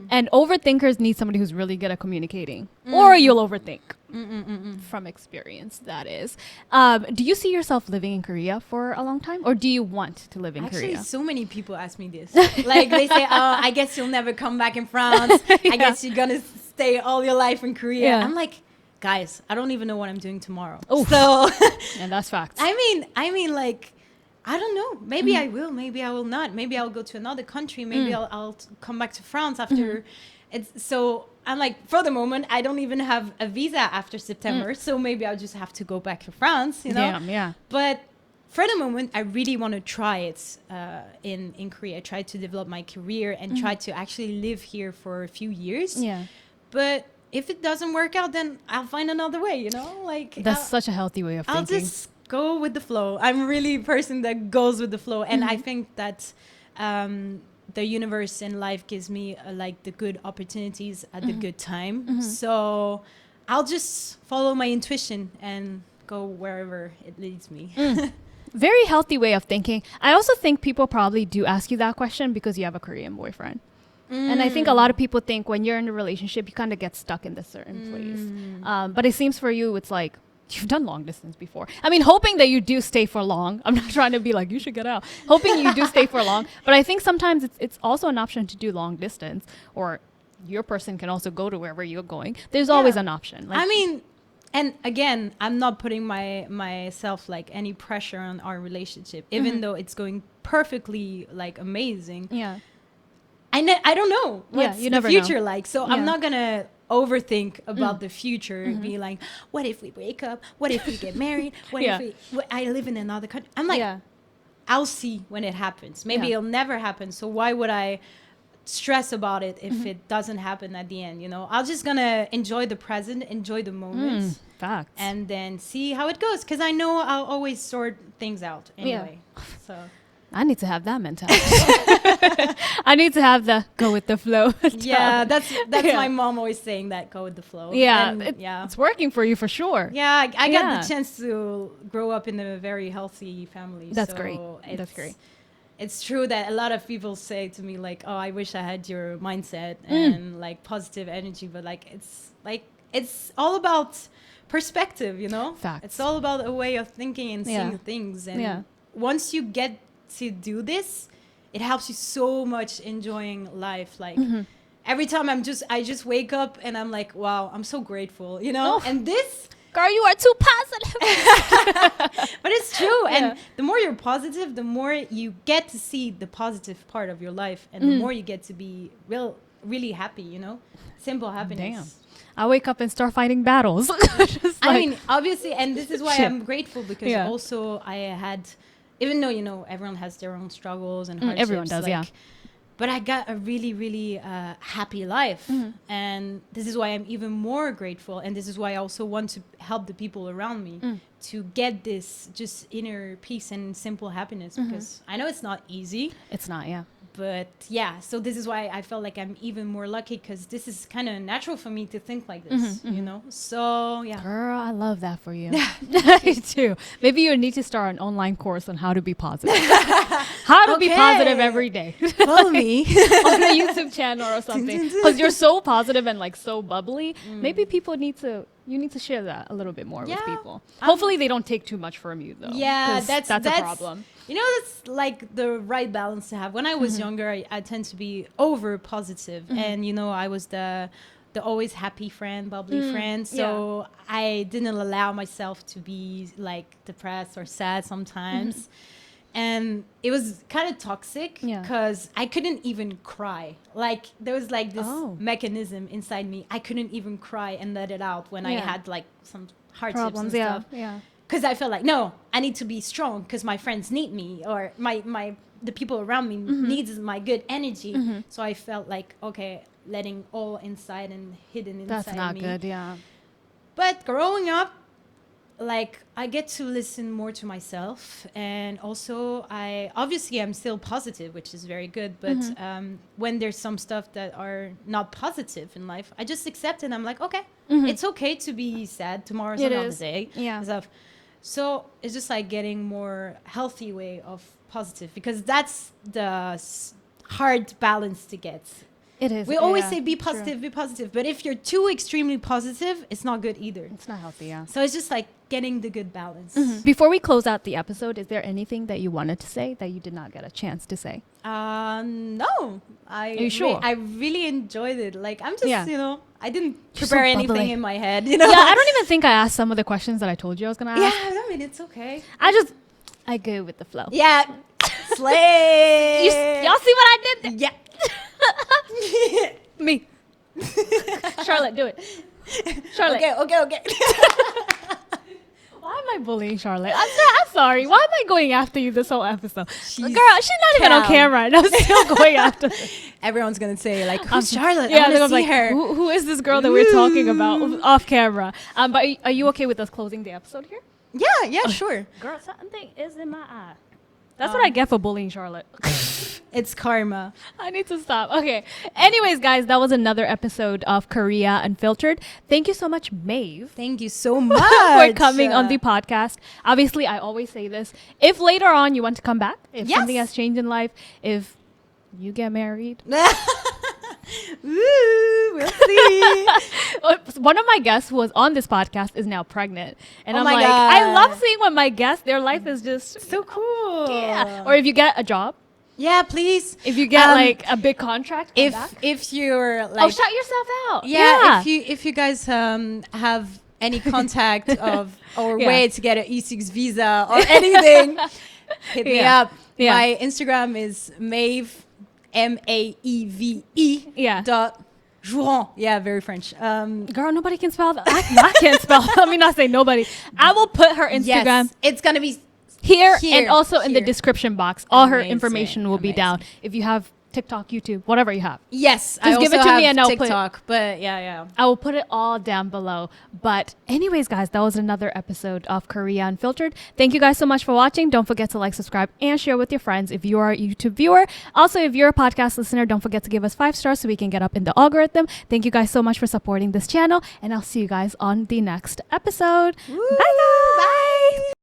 And overthinkers need somebody who's really good at communicating. Or you'll overthink. From experience, that is. Do you see yourself living in Korea for a long time? Or do you want to live in Korea? Actually, so many people ask me this. Like they say, oh, I guess you'll never come back in France. I guess you're going to stay all your life in Korea. I'm like, guys, I don't even know what I'm doing tomorrow. Oof. So, and that's facts. I mean, like, I don't know. Maybe I will. Maybe I will not. Maybe I'll go to another country. Maybe I'll come back to France after. It's so. I'm like, for the moment, I don't even have a visa after September. So maybe I'll just have to go back to France. You know. Yeah. But for the moment, I really want to try it in Korea. Try to develop my career and try to actually live here for a few years. Yeah. But if it doesn't work out, then I'll find another way. You know, like that's such a healthy way of thinking. I'll just go with the flow. I'm really a person that goes with the flow, and I think that the universe and life gives me like the good opportunities at the good time. So I'll just follow my intuition and go wherever it leads me. Very healthy way of thinking. I also think people probably do ask you that question because you have a Korean boyfriend. And I think a lot of people think when you're in a relationship, you kind of get stuck in this certain place. But it seems for you, it's like, you've done long distance before. I mean, hoping that you do stay for long. I'm not trying to be like, you should get out. Hoping you do stay for long. But I think sometimes it's also an option to do long distance, or your person can also go to wherever you're going. There's always an option. Like, I mean, and again, I'm not putting myself like any pressure on our relationship, even though it's going perfectly like amazing. Yeah. I don't know what's you the never future know. like. So I'm not going to overthink about the future, be like, what if we break up? What if we get married? What if I live in another country? I'm like, I'll see when it happens. Maybe Yeah. it'll never happen. So why would I stress about it if it doesn't happen at the end? You know, I'm just gonna enjoy the present, enjoy the moments, Facts. and then see how it goes. Because I know I'll always sort things out anyway. So I need to have that mentality. I need to have the go with the flow. yeah, that's Yeah. my mom always saying that, go with the flow. Yeah, And, it's working for you for sure. Yeah, I Yeah. got the chance to grow up in a very healthy family. That's so great. That's it's- great. It's true that a lot of people say to me like, "Oh, I wish I had your mindset and like positive energy," but it's all about perspective, you know? Facts. It's all about a way of thinking and Yeah. seeing things. And Yeah. once you get to do this, it helps you so much enjoying life. Like every time I just wake up and I'm like, wow, I'm so grateful, you know? Oh. And this, Girl, you are too positive. but it's true. Yeah. And the more you're positive, the more you get to see the positive part of your life, and the more you get to be really happy, you know? Simple happiness. I wake up and start fighting battles. Just I like- mean, obviously, and this is why Shit. I'm grateful, because Yeah. also I had, even though, you know, everyone has their own struggles and hardships. everyone does, yeah. But I got a really, really happy life. And this is why I'm even more grateful. And this is why I also want to help the people around me to get this just inner peace and simple happiness. Because I know it's not easy. It's not, yeah. But yeah, so this is why I felt like I'm even more lucky, because this is kind of natural for me to think like this, you know? So yeah. Girl, I love that for you. Me too. Maybe you need to start an online course on how to be positive. How to be Okay. positive every day. Follow me. On a YouTube channel or something. Because you're so positive and like so bubbly. Maybe people you need to share that a little bit more with Yeah. people. Hopefully they don't take too much from you though. Yeah, 'cause that's a problem. You know, that's like the right balance to have. When I was younger, I tend to be over positive, and you know, I was the always happy friend, bubbly friend. So I didn't allow myself to be like depressed or sad sometimes. And it was kind of toxic, Yeah. because I couldn't even cry. Like there was like this Oh. mechanism inside me. I couldn't even cry and let it out when I Yeah. had like some hardships Problems, and yeah. stuff. Yeah. Because I felt like, no, I need to be strong because my friends need me, or the people around me needs my good energy. So I felt like, okay, letting all inside and hidden inside That's not me. good, yeah. But growing up, like I get to listen more to myself, and also I'm still positive, which is very good. But when there's some stuff that are not positive in life, I just accept it. And I'm like, okay, it's okay to be sad. Tomorrow's It another is. day. Yeah. and stuff. So it's just like getting more healthy way of positive, because that's the hard balance to get. It is. We always yeah, say be true. positive, but if you're too extremely positive, it's not good either. It's not healthy, yeah. So it's just like getting the good balance. Before we close out the episode, is there anything that you wanted to say that you did not get a chance to say? No, Are you sure? I really enjoyed it. Like I'm just, Yeah. you know, I didn't You're so prepare anything bubbly. in my head. You know. Yeah, I don't even think I asked some of the questions that I told you I was gonna Yeah, ask. I mean it's okay. I go with the flow. Yeah, slay. Y'all see what I did there? Yeah. Me. Charlotte, do it. Charlotte. Okay. Why am I bullying Charlotte? I'm sorry. Why am I going after you this whole episode? She's Girl, she's not even on calm. camera and I'm still going after her. Everyone's gonna say like, who's Charlotte? Yeah, I they're want to gonna see be like, her. who is this girl that we're talking about off camera? But are you okay with us closing the episode here? Yeah, sure. Girl, something is in my eye. That's what I get for bullying Charlotte. It's karma. I need to stop. Okay. Anyways, guys, that was another episode of Korea Unfiltered. Thank you so much, Mave, Thank you so much for coming on the podcast. Obviously, I always say this. If later on you want to come back, if Yes. something has changed in life, if you get married. Woo, we'll see. One of my guests who was on this podcast is now pregnant. And Oh I'm my like, God. I love seeing when my guests, their life is just So cool. yeah. Or if you get a job, Yeah, please. if you get like a big contract, come back. If you're like, Oh, shout yourself out. yeah, if you guys have any contact of or Yeah. way to get an E6 visa or anything, hit me Yeah. up. Yeah. My Instagram is Mave, Mave Yeah. dot Jouron. Yeah, very French. Girl, nobody can spell that. I can't spell. Let me not say nobody. I will put her Instagram. Yes, it's gonna be here Here, and also in the here. description box. All her Amazing, information will be down. If you have TikTok, YouTube, whatever you have. Yes, I Just give also it to have me and I'll put- TikTok, but yeah. I will put it all down below. But anyways, guys, that was another episode of Korea Unfiltered. Thank you guys so much for watching. Don't forget to like, subscribe, and share with your friends if you are a YouTube viewer. Also, if you're a podcast listener, don't forget to give us 5 stars so we can get up in the algorithm. Thank you guys so much for supporting this channel, and I'll see you guys on the next episode. Woo, Bye, guys. Bye.